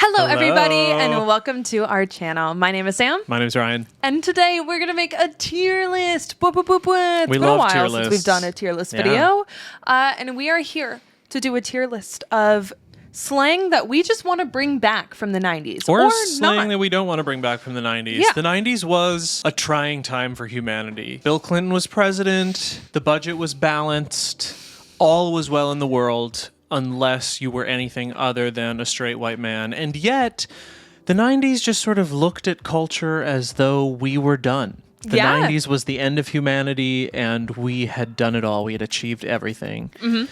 Hello, everybody, and welcome to our channel. My name is Sam. My name is Ryan. And today we're going to make a tier list. It's We been a love while tier since lists. we've done a tier list video. And we are here to do a tier list of slang that we just want to bring back from the 90s. Or not. slang that we don't want to bring back from the 90s. Yeah. The 90s was a trying time for humanity. Bill Clinton was president. The budget was balanced. All was well in the world, unless you were anything other than a straight white man. And yet, the 90s just sort of looked at culture as though we were done. The 90s was the end of humanity, and we had done it all. We had achieved everything. Mm-hmm.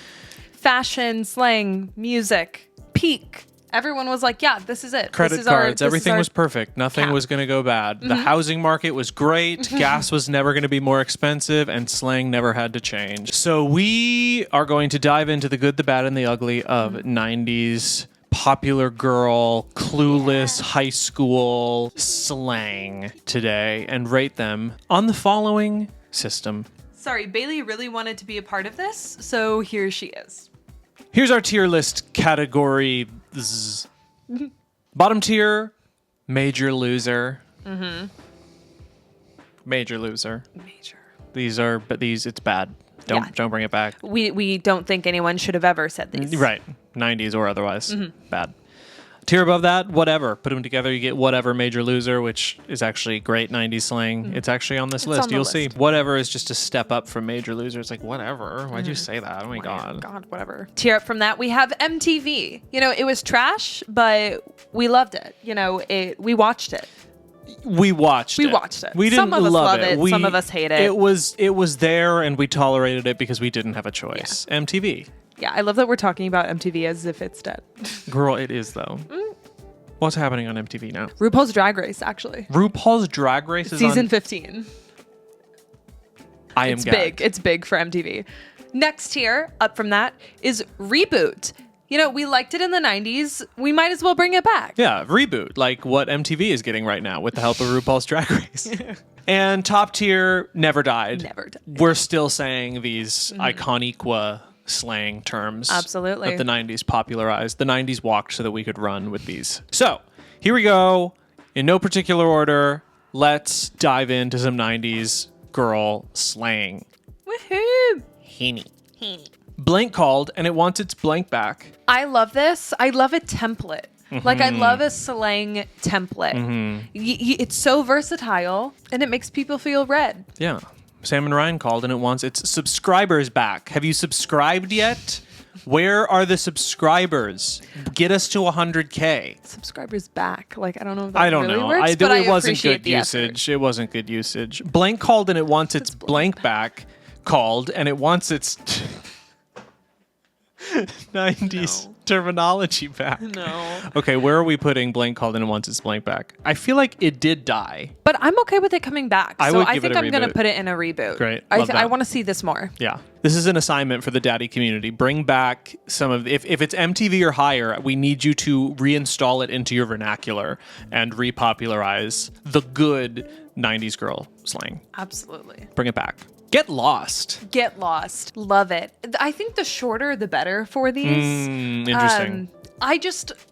Fashion, slang, music, peak. Everyone was like, yeah, this is it. Credit cards, everything was perfect. Nothing was going to go bad. The housing market was great. Gas was never going to be more expensive, and slang never had to change. So we are going to dive into the good, the bad, and the ugly of 90s popular girl, clueless high school slang today and rate them on the following system. Sorry, Bailey really wanted to be a part of this, so here she is. Here's our tier list category. Bottom tier, major loser. Major loser. These, it's bad. Don't bring it back. We don't think anyone should have ever said these. Right. 90s or otherwise. Bad. Tier above that, whatever. Put them together, you get whatever major loser, which is actually great 90s slang. It's actually on this list. You'll see. Whatever is just a step up from major loser. It's like, whatever. Why'd you say that? Oh my God. God, whatever. Tier up from that, we have MTV. You know, it was trash, but we loved it. You know, we watched it. We watched it. We didn't some of us love it. Some of us hate it. It was there, and we tolerated it because we didn't have a choice. Yeah. MTV. Yeah, I love that we're talking about MTV as if it's dead. Girl, it is, though. What's happening on MTV now? RuPaul's Drag Race, actually. RuPaul's Drag Race is Season on... 15. It's big. It's big for MTV. Next tier, up from that, is Reboot. You know, we liked it in the 90s. We might as well bring it back. Yeah, Reboot, like what MTV is getting right now with the help of RuPaul's Drag Race. And top tier, Never Died. Never Died. We're still saying these iconiqua slang terms. Absolutely. That the 90s popularized. The 90s walked so that we could run with these. So, here we go. In no particular order, let's dive into some 90s girl slang. Woohoo! Heaney. Blank called, and it wants its blank back. I love this. I love a template. Like, I love a slang template. It's so versatile, and it makes people feel read. Yeah. Sam and Ryan called, and it wants its subscribers back. Have you subscribed yet? Where are the subscribers? Get us to 100K. Subscribers back. Like, I don't know if that really works, but it wasn't good usage. It wasn't good usage. Blank called, and it wants its blank back. Called, and it wants its 90s terminology back. No. Okay, where are we putting blank called, and it wants its blank back? I feel like it did die. But I'm okay with it coming back. I think I'm going to put it in a reboot. Great. I want to see this more. Yeah. This is an assignment for the daddy community. Bring back some of... If it's MTV or higher, we need you to reinstall it into your vernacular and repopularize the good 90s girl slang. Absolutely. Bring it back. Get lost. Get lost. Love it. I think the shorter, the better for these. Interesting.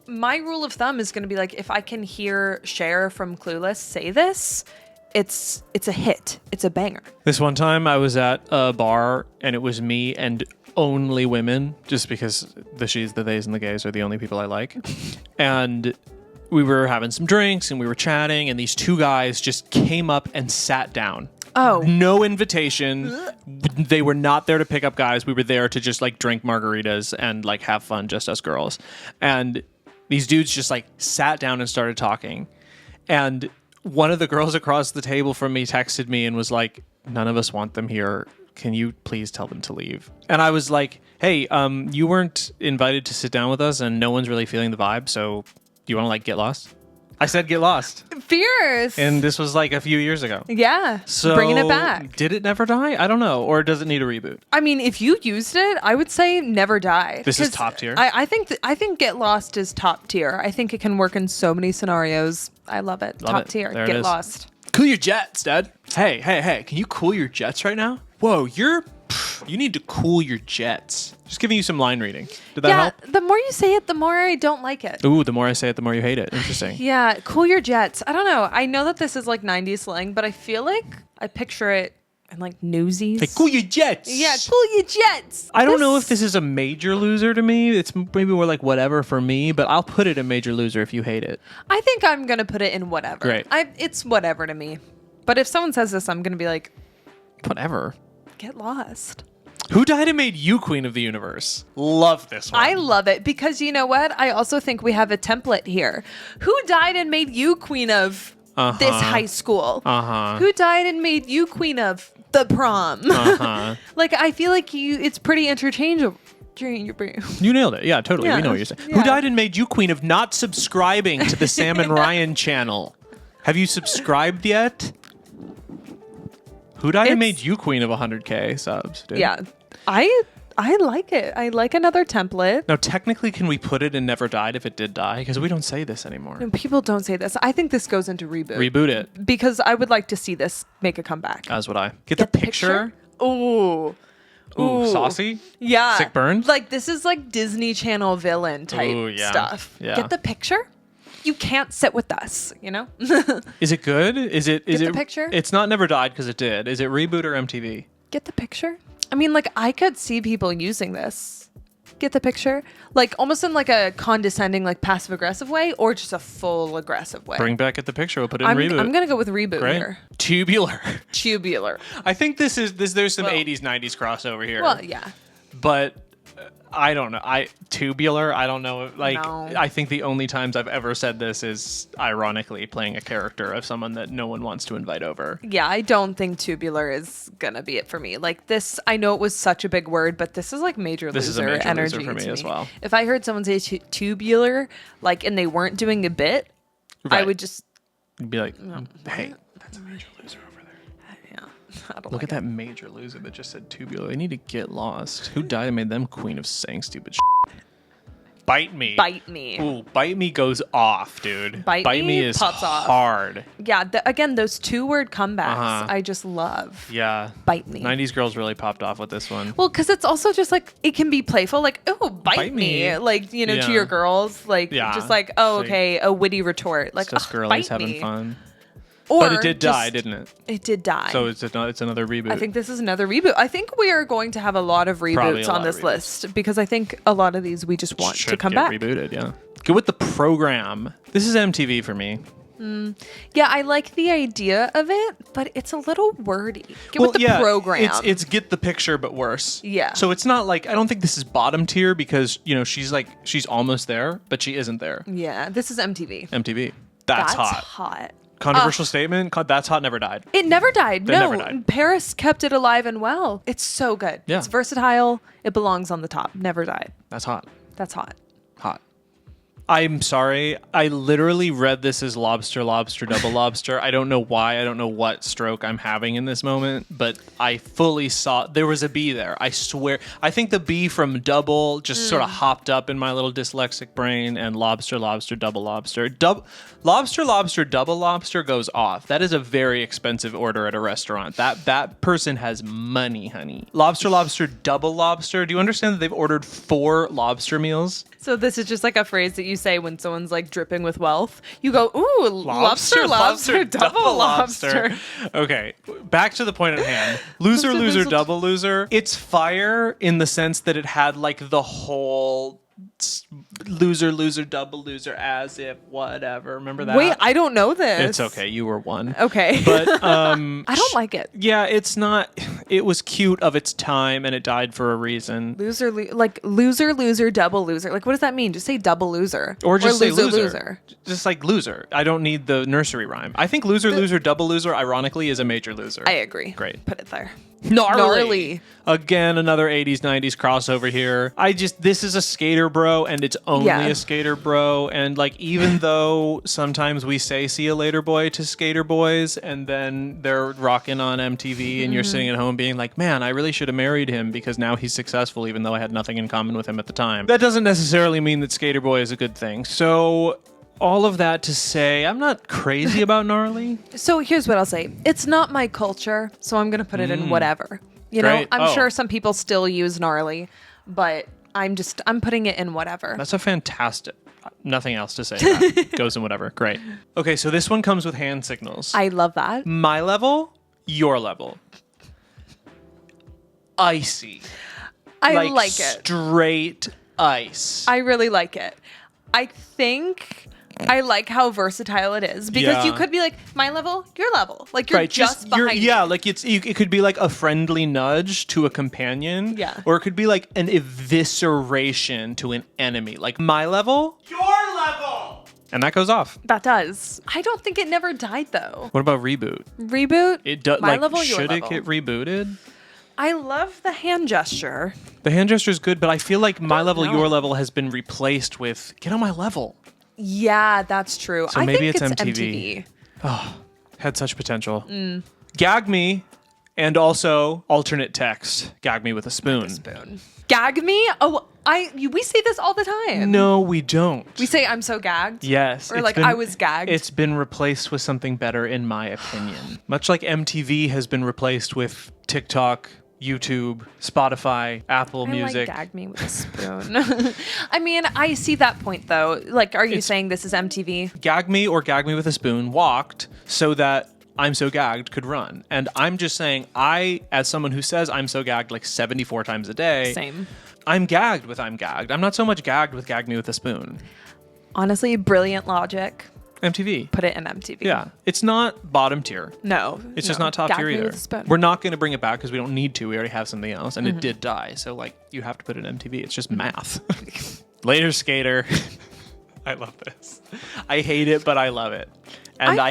My rule of thumb is going to be like, if I can hear Cher from Clueless say this, it's a hit. It's a banger. This one time I was at a bar, and it was me and only women, just because the she's, the theys, and the gays are the only people I like. And we were having some drinks, and we were chatting, and these two guys just came up and sat down. Oh. No invitation. They were not there to pick up guys. We were there to just like drink margaritas and like have fun, just us girls. And these dudes just like sat down and started talking. And one of the girls across the table from me texted me and was like, "None of us want them here. Can you please tell them to leave?" And I was like, "Hey, you weren't invited to sit down with us, and no one's really feeling the vibe. So do you want to like get lost?" I said get lost. Fierce. And this was like a few years ago. Yeah. So bringing it back. Did it never die? I don't know. Or does it need a reboot? I mean, if you used it, I would say never die. This is top tier? I think Get Lost is top tier. I think it can work in so many scenarios. I love it. Top tier. Get Lost. Cool your jets, Dad. Hey. Can you cool your jets right now? Whoa, you're You need to cool your jets. Just giving you some line reading. Did that help? The more you say it, the more I don't like it. Ooh, the more I say it, the more you hate it. Interesting. Yeah, cool your jets. I don't know. I know that this is like 90s slang, but I feel like I picture it in like Newsies. Hey, cool your jets. Yeah, cool your jets. I don't know if this is a major loser to me. It's maybe more like whatever for me, but I'll put it in major loser if you hate it. I think I'm going to put it in whatever. Great. It's whatever to me. But if someone says this, I'm going to be like, whatever. Get lost. Who died and made you queen of the universe? Love this one. I love it because you know what? I also think we have a template here. Who died and made you queen of this high school? Who died and made you queen of the prom? Like, I feel like it's pretty interchangeable. You nailed it. Yeah, totally. We know what you're saying. Yeah. Who died and made you queen of not subscribing to the Sam and Ryan channel? Have you subscribed yet? Who died and made you queen of 100K subs, dude? Yeah. I like it. I like another template. Now, technically, can we put it in Never Died if it did die? Because we don't say this anymore. No, people don't say this. I think this goes into reboot. Reboot it. Because I would like to see this make a comeback. As would I. Get the picture. Ooh. Ooh, saucy? Yeah. Sick burn? Like, this is like Disney Channel villain type stuff. Yeah. Get the picture? You can't sit with us, you know? Is it good? Is it the picture? It's not Never Died because it did. Is it Reboot or MTV? Get the picture? I mean, like, I could see people using this. Get the picture? Like, almost in like a condescending, like passive aggressive way, or just a full aggressive way. Bring back Get the Picture. We'll put it in Reboot. I'm gonna go with Reboot here. Tubular. Tubular. I think there's some 80s, 90s crossover here. Well, yeah. But I don't know. Tubular, I don't know. Like, No. I think the only times I've ever said this is ironically playing a character of someone that no one wants to invite over. Yeah, I don't think tubular is gonna be it for me. Like this, I know it was such a big word, but this is like major This is a loser major energy loser for me as well. If I heard someone say tubular, like, and they weren't doing a bit, I would just be like, hey, that's a major loser over there. Yeah, I don't Look like at that major loser that just said tubular. They need to get lost. Who died and made them queen of saying stupid shit? Bite Me. Bite Me. Ooh, Bite Me goes off, dude. Bite Me is pops off. hard. Yeah, again, those 2-word comebacks, I just love. Yeah. Bite Me. 90s girls really popped off with this one. Well, because it's also just like, it can be playful, like, oh, bite me. me. Like, you know, Yeah. to your girls. Like, Yeah. just like, oh, Like, okay, a witty retort. Like, It's just oh, girlies bite having me. fun. Or But it did die, just- didn't it? It did die. So it's another reboot. I think this is another reboot. I think we are going to have a lot of Probably a reboots lot on of this reboots. list because I think a lot of these we just want Should to come get back. rebooted, yeah. Go with the program. This is MTV for me. Yeah, I like the idea of it, but it's a little wordy. Get with the program. It's get the picture, but worse. Yeah. So it's not like, I don't think this is bottom tier because, you know, she's almost there, but she isn't there. Yeah, this is MTV. MTV. That's hot. hot. Controversial statement. That's hot. Never died. It never died. They No, never died. Paris kept it alive and well. It's so good. Yeah. It's versatile. It belongs on the top. Never died. That's hot. That's hot. Hot. I'm sorry. I literally read this as lobster, lobster, double lobster. I don't know why. I don't know what stroke I'm having in this moment, but I fully saw there was a B there. I swear. I think the B from double just sort of hopped up in my little dyslexic brain, and lobster, lobster, double lobster. Lobster, lobster, double lobster goes off. That is a very expensive order at a restaurant. That person has money, honey. Lobster, lobster, double lobster. Do you understand that they've ordered 4 lobster meals? So this is just like a phrase that you say when someone's like dripping with wealth. You go, ooh, lobster, double lobster. Okay, back to the point at hand. Loser, loser, double loser. It's fire in the sense that it had like the whole loser, loser, double loser, as if whatever. Remember that? Wait, I don't know this. It's okay. You were one. Okay. But I don't like it. yeah, it's not. It was cute of its time, and it died for a reason. Loser, loser, double loser. Like, what does that mean? Just say double loser. Or just say loser. loser. Just like loser. I don't need the nursery rhyme. I think loser, loser, double loser, ironically, is a major loser. I agree. Great. Put it there. Gnarly. Again, another 80s, 90s crossover here. This is a skater bro, and it's only a skater bro. And like, even though sometimes we say see you later boy to skater boys, and then they're rocking on MTV and you're sitting at home being like, man, I really should have married him because now he's successful, even though I had nothing in common with him at the time. That doesn't necessarily mean that skater boy is a good thing. So all of that to say, I'm not crazy about gnarly. So here's what I'll say. It's not my culture, so I'm going to put it in whatever. You know, Great. I'm sure some people still use gnarly, but I'm putting it in whatever. That's a fantastic. Nothing else to say. That goes in whatever. Great. Okay, so this one comes with hand signals. I love that. My level, your level. Icy. I like it. Straight ice. I really like it. I think I like how versatile it is because you could be like my level, your level, like you're just behind me. Yeah, like it could be like a friendly nudge to a companion. Yeah. Or it could be like an evisceration to an enemy. Like my level, your level. And that goes off. That does. I don't think it never died though. What about reboot? Reboot? It does. My Like, level, your should level. it get rebooted? I love the hand gesture. The hand gesture is good, but I feel like my level, know. your level has been replaced with get on my level. Yeah, that's true. So I maybe think it's MTV. Had such potential. Gag Me, and also alternate text. Gag me with a spoon. Gag me? Oh, we say this all the time. No, we don't. We say I'm so gagged. Yes. Or it's like been- I was gagged. It's been replaced with something better, in my opinion. Much like MTV has been replaced with TikTok, YouTube, Spotify, Apple Music. Like gag me with a spoon. I mean, I see that point though. Like, are you saying this is MTV? Gag Me or Gag Me with a Spoon walked so that I'm So Gagged could run. And I'm just saying, I, as someone who says I'm so gagged like 74 times a day, Same. I'm gagged with I'm gagged. I'm not so much gagged with Gag Me with a Spoon. Honestly, brilliant logic. MTV. Put it in MTV. Yeah. It's not bottom tier. No. It's just not top Gag tier me either. with a spoon. We're not going to bring it back because we don't need to. We already have something else. And it did die. So, like, you have to put it in MTV. It's just math. Later, Skater. I love this. I hate it, but I love it. And I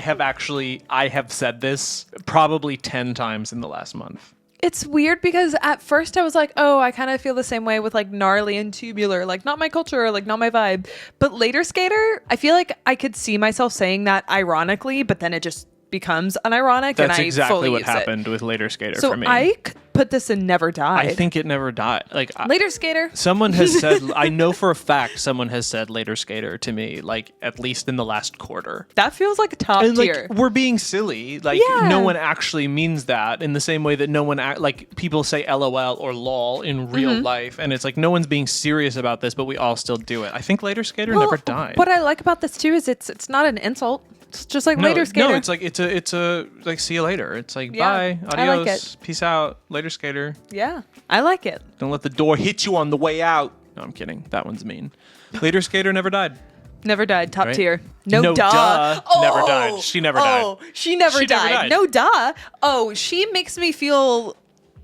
have said this probably 10 times in the last month. It's weird because at first I was like, oh, I kind of feel the same way with like gnarly and tubular, like not my culture, like not my vibe. But later skater, I feel like I could see myself saying that ironically, but then it just becomes unironic. That's and I exactly fully what use it. happened with Later Skater So for me. I put this in Never Died. I think it never died. Like Later Skater. someone has said, I know for a fact someone has said Later Skater to me, like at least in the last quarter. That feels like a top And tier. like we're being silly. Like Yeah. no one actually means that in the same way that no one like people say LOL or lol in real life, and it's like no one's being serious about this, but we all still do it. I think Later Skater never died. What I like about this too is it's not an insult. It's just like Later Skater. No, it's like it's a like see you later. It's like Yeah, bye, I like adios, it. peace out, Later Skater. Yeah, I like it. Don't let the door hit you on the way out. No, I'm kidding. That one's mean. Later Skater never died. Never died. Top Right? tier. No No, duh. Never died. She never died. Oh, she never She never died. died. No duh. Oh, she makes me feel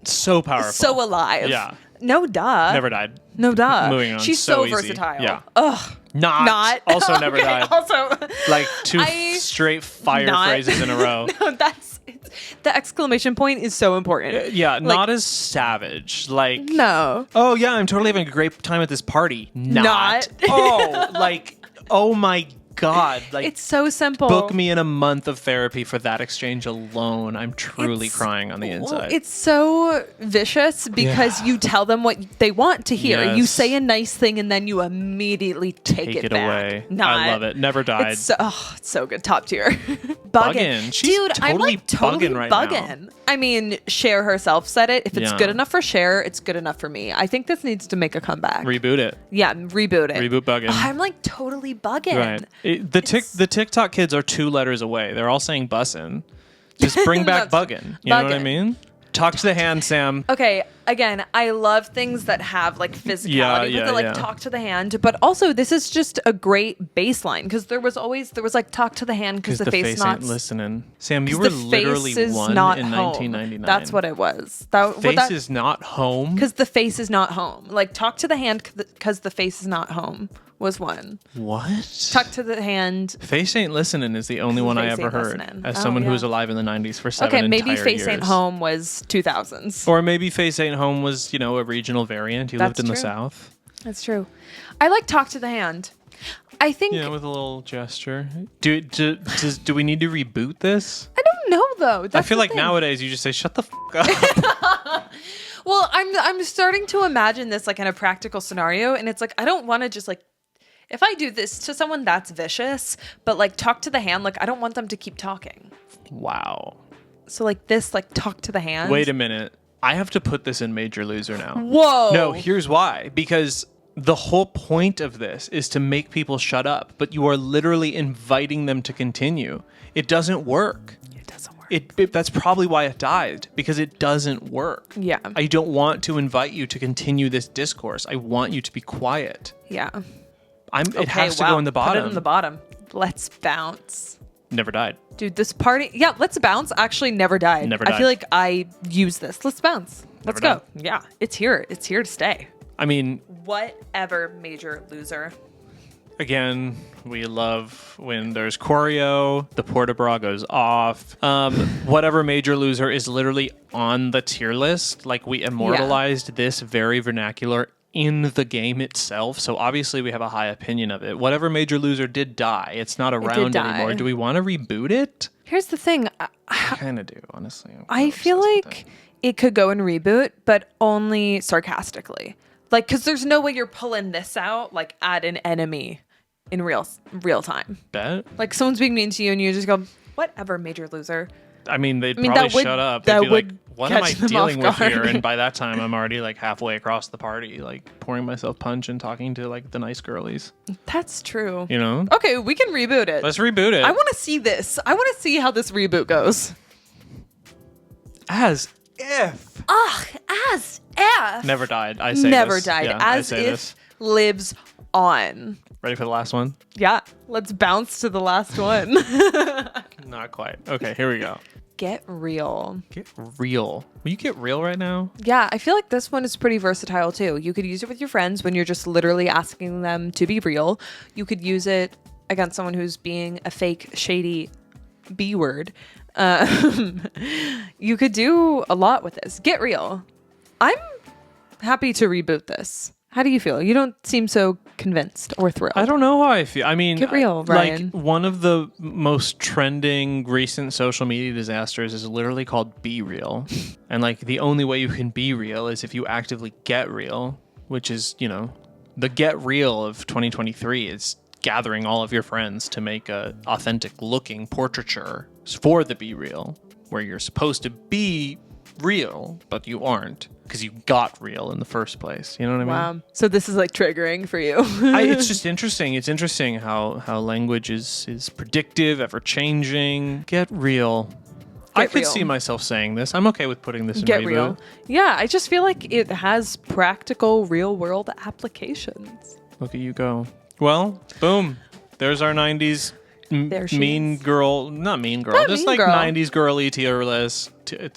So powerful. so alive. Yeah. No duh. Never died. No duh. Moving on. She's So so easy. versatile. Yeah. Ugh. Not. Also never Okay, died. Also, Like two I- straight fire Not. phrases in a row. no, the exclamation point is so important. Yeah, Like, not as savage. Like, No. oh yeah, I'm totally having a great time at this party. Not. Oh, like, oh my God. Like, It's so simple. book me in a month of therapy for that exchange alone. I'm truly It's- crying on the inside. It's so vicious because Yeah. you tell them what they want to hear. You Yes. say a nice thing and then you immediately take it back. away. Not. I love it. Never died. It's so good. Top tier. Buggin'. She's Dude, I'm totally like totally buggin' right now. buggin'. I mean, Cher herself said it. If it's Yeah. good enough for Cher, it's good enough for me. I think this needs to make a comeback. Reboot it. Yeah, reboot it. Reboot Buggin'. Oh, I'm like totally buggin'. Right. The TikTok kids are 2 letters away. They're all saying bussin'. Just bring back That's- buggin'. You know what I buggin'. mean? Talk to the hand, Sam. Okay, again, I love things that have like physicality Yeah, with it, like yeah. talk to the hand. But also, this is just a great baseline because there was like talk to the hand because the face not ain't listening. Sam, you 'cause were the literally face is one not in home. 1999. That's what it was. Face is not home. because the face is not home. Like talk to the hand because the face is not home was one. What? Talk to the hand. Face ain't listening is the only one I Face ever Ain't heard. Listening. As Oh, someone who yeah. was alive in the 90s for 7 Okay, maybe entire face years. ain't home was 2000s. Or maybe Face Ain't Home was, a regional variant. You lived That's in the true. South. That's true. I like talk to the hand. I think Yeah, with a little gesture. Do we need to reboot this? I don't know though. I That's feel the like thing. nowadays you just say, shut the up. Well, I'm starting to imagine this like in a practical scenario, and it's like I don't want to just like if I do this to someone that's vicious, but like talk to the hand, like I don't want them to keep talking. Wow. So like this, like talk to the hand. Wait a minute. I have to put this in Major Loser now. Whoa. No, here's why. Because the whole point of this is to make people shut up, but you are literally inviting them to continue. It doesn't work. It doesn't work. That's probably why it died, because it doesn't work. Yeah. I don't want to invite you to continue this discourse. I want you to be quiet. Yeah. It has to go in the bottom. Put it in the bottom. Let's bounce. Never died. Dude, this party... Yeah, Let's Bounce actually never died. Never died. I feel like I use this. Let's bounce. Let's Never go. Yeah, it's here. It's here to stay. I mean... Whatever, Major Loser. Again, we love when there's choreo, the port de bras goes off. Whatever Major Loser is literally on the tier list. Like, we immortalized this very vernacular in the game itself, so obviously we have a high opinion of it. Whatever Major Loser did die. It's not around anymore. Do we want to reboot it? Here's the thing. I kind of do, honestly. I feel like it could go and reboot, but only sarcastically. Like, because there's no way you're pulling this out, like, at an enemy in real time. Bet? Like, someone's being mean to you and you just go, whatever, Major Loser. I mean, they'd probably shut up. They'd be like, what am I dealing with here? And by that time, I'm already like halfway across the party, like pouring myself punch and talking to like the nice girlies. That's true. You know? Okay, we can reboot it. Let's reboot it. I want to see this. I want to see how this reboot goes. As if. Ugh, as if. Never died. I say Never this. died. Yeah, as if this. lives on. Ready for the last one? Yeah. Let's bounce to the last one. Not quite. Okay, here we go. Get real. Get real. Will you get real right now? Yeah, I feel like this one is pretty versatile too. You could use it with your friends when you're just literally asking them to be real. You could use it against someone who's being a fake, shady B word. You could do a lot with this. Get real. I'm happy to reboot this. How do you feel? You don't seem so convinced or thrilled. I don't know how I feel. I mean, get real, Ryan. Like, one of the most trending recent social media disasters is literally called Be Real. And like, the only way you can be real is if you actively get real, which is, you know, the get real of 2023 is gathering all of your friends to make a authentic looking portraiture for the Be Real, where you're supposed to be real, but you aren't. Because you got real in the first place. You know what I mean? Wow. So this is like triggering for you. It's just interesting. It's interesting how language is predictive, ever changing. Get real. I could see myself saying this. I'm okay with putting this in Get reboot. real. Yeah, I just feel like it has practical real world applications. Look at you go. Well, boom. There's our 90s mean girl. Not mean girl. Just like 90s girly tier list.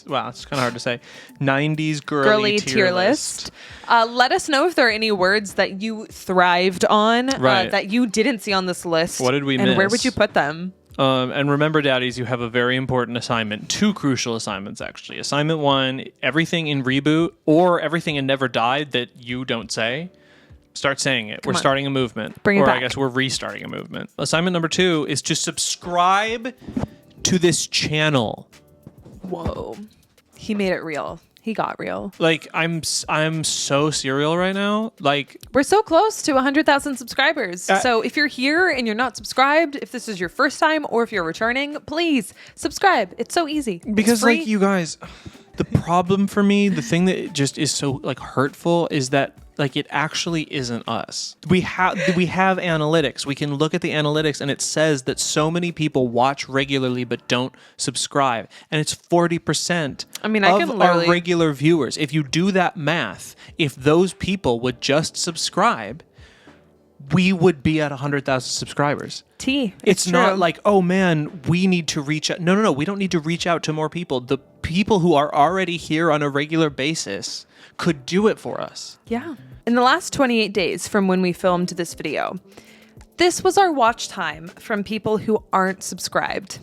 Wow, it's kind of hard to say. 90s girly tier list. Let us know if there are any words that you thrived on that you didn't see on this list. What did we miss? And where would you put them? And remember, daddies, you have a very important assignment. 2 crucial assignments, actually. Assignment 1, everything in Reboot or everything in Never Died that you don't say, start saying it. We're starting a movement. Bring it or back. I guess we're restarting a movement. Assignment number 2 is to subscribe to this channel. Whoa. He made it real. He got real. Like, I'm so serial right now. Like, we're so close to 100,000 subscribers. So if you're here and you're not subscribed, if this is your first time or if you're returning, please subscribe. It's so easy. Because like, you guys, the problem for me, the thing that just is so like hurtful is that like it actually isn't us. We have analytics. We can look at the analytics and it says that so many people watch regularly but don't subscribe. And it's 40% of our regular viewers. If you do that math, if those people would just subscribe, we would be at 100,000 subscribers. It's not like, oh man, we need to reach out. No. We don't need to reach out to more people. The people who are already here on a regular basis could do it for us. Yeah. In the last 28 days from when we filmed this video, this was our watch time from people who aren't subscribed.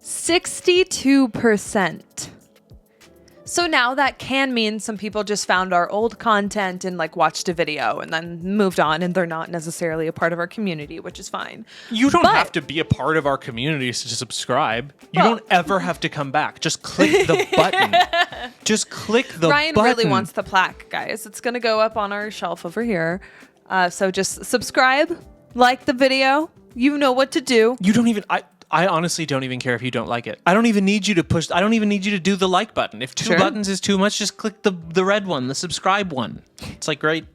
62%. So now that can mean some people just found our old content and like watched a video and then moved on and they're not necessarily a part of our community, which is fine. You don't have to be a part of our community to subscribe. You don't ever have to come back. Just click the button. Just click the button. Ryan really wants the plaque, guys. It's going to go up on our shelf over here. So just subscribe, like the video. You know what to do. You don't even... I honestly don't even care if you don't like it. I don't even need you to push. I don't even need you to do the like button. If two buttons is too much, just click the red one, the subscribe one. It's like right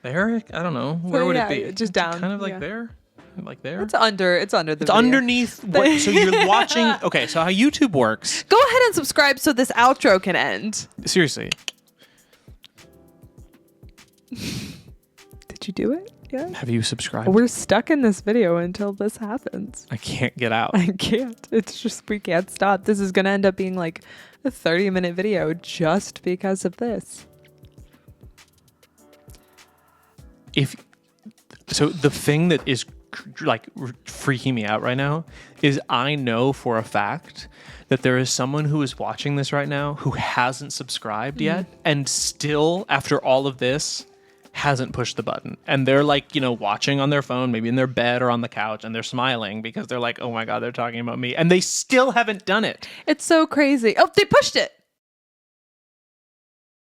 there. I don't know. Where would it be? Just down. Kind of like there. Like there. It's under the. It's video. underneath. So you're watching. Okay. So how YouTube works? Go ahead and subscribe so this outro can end. Seriously. Did you do it? Yeah. Have you subscribed? We're stuck in this video until this happens. I can't get out. I can't. It's just, we can't stop. This is going to end up being like a 30-minute video just because of this. So the thing that is like freaking me out right now is I know for a fact that there is someone who is watching this right now who hasn't subscribed yet and still, after all of this, hasn't pushed the button. And they're like, watching on their phone, maybe in their bed or on the couch, and they're smiling because they're like, oh my God, they're talking about me. And they still haven't done it. It's so crazy. Oh, they pushed it.